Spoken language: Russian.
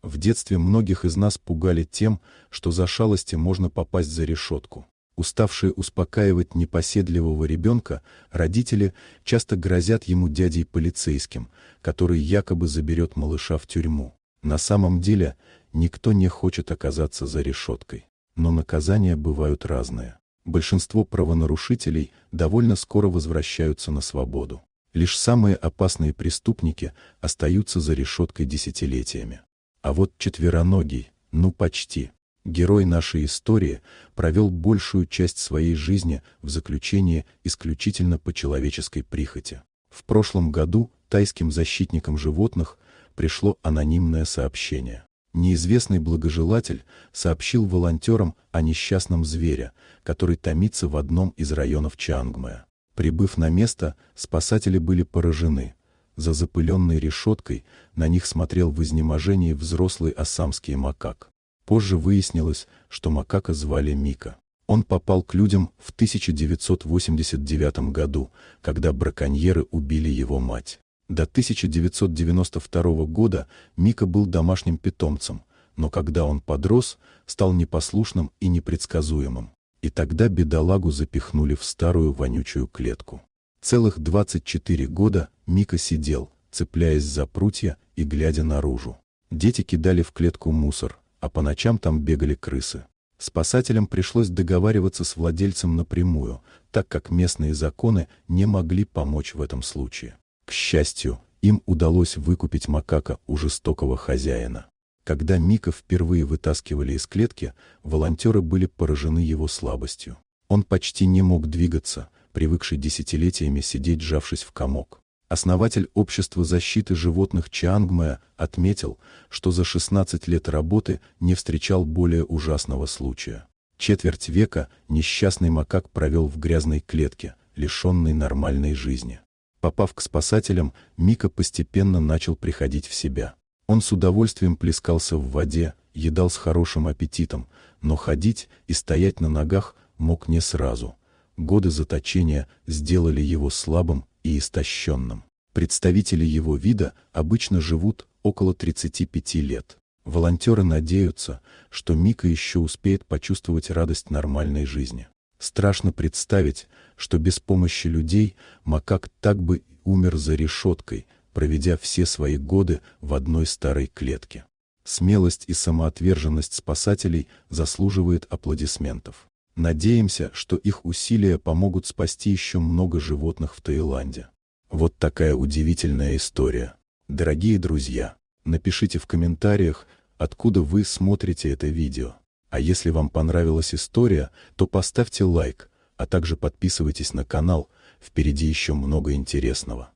В детстве многих из нас пугали тем, что за шалости можно попасть за решетку. Уставшие успокаивать непоседливого ребенка, родители часто грозят ему дядей полицейским, который якобы заберет малыша в тюрьму. На самом деле никто не хочет оказаться за решеткой. Но наказания бывают разные. Большинство правонарушителей довольно скоро возвращаются на свободу. Лишь самые опасные преступники остаются за решеткой десятилетиями. А вот четвероногий, ну почти, герой нашей истории, провел большую часть своей жизни в заключении исключительно по человеческой прихоти. В прошлом году тайским защитникам животных пришло анонимное сообщение. Неизвестный благожелатель сообщил волонтерам о несчастном звере, который томится в одном из районов Чангмэя. Прибыв на место, спасатели были поражены. За запыленной решеткой на них смотрел в изнеможении взрослый ассамский макак. Позже выяснилось, что макака звали Мика. Он попал к людям в 1989 году, когда браконьеры убили его мать. До 1992 года Мика был домашним питомцем, но когда он подрос, стал непослушным и непредсказуемым. И тогда бедолагу запихнули в старую вонючую клетку. Целых 24 года Мика сидел, цепляясь за прутья и глядя наружу. Дети кидали в клетку мусор, а по ночам там бегали крысы. Спасателям пришлось договариваться с владельцем напрямую, так как местные законы не могли помочь в этом случае. К счастью, им удалось выкупить макака у жестокого хозяина. Когда Мика впервые вытаскивали из клетки, волонтеры были поражены его слабостью. Он почти не мог двигаться, привыкший десятилетиями сидеть, сжавшись в комок. Основатель общества защиты животных Чангмэя отметил, что за 16 лет работы не встречал более ужасного случая. Четверть века несчастный макак провел в грязной клетке, лишенной нормальной жизни. Попав к спасателям, Мика постепенно начал приходить в себя. Он с удовольствием плескался в воде, едал с хорошим аппетитом, но ходить и стоять на ногах мог не сразу. Годы заточения сделали его слабым и истощенным. Представители его вида обычно живут около 35 лет. Волонтеры надеются, что Мика еще успеет почувствовать радость нормальной жизни. Страшно представить, что без помощи людей макак так бы и умер за решеткой, проведя все свои годы в одной старой клетке. Смелость и самоотверженность спасателей заслуживает аплодисментов. Надеемся, что их усилия помогут спасти еще много животных в Таиланде. Вот такая удивительная история. Дорогие друзья, напишите в комментариях, откуда вы смотрите это видео. А если вам понравилась история, то поставьте лайк, а также подписывайтесь на канал, впереди еще много интересного.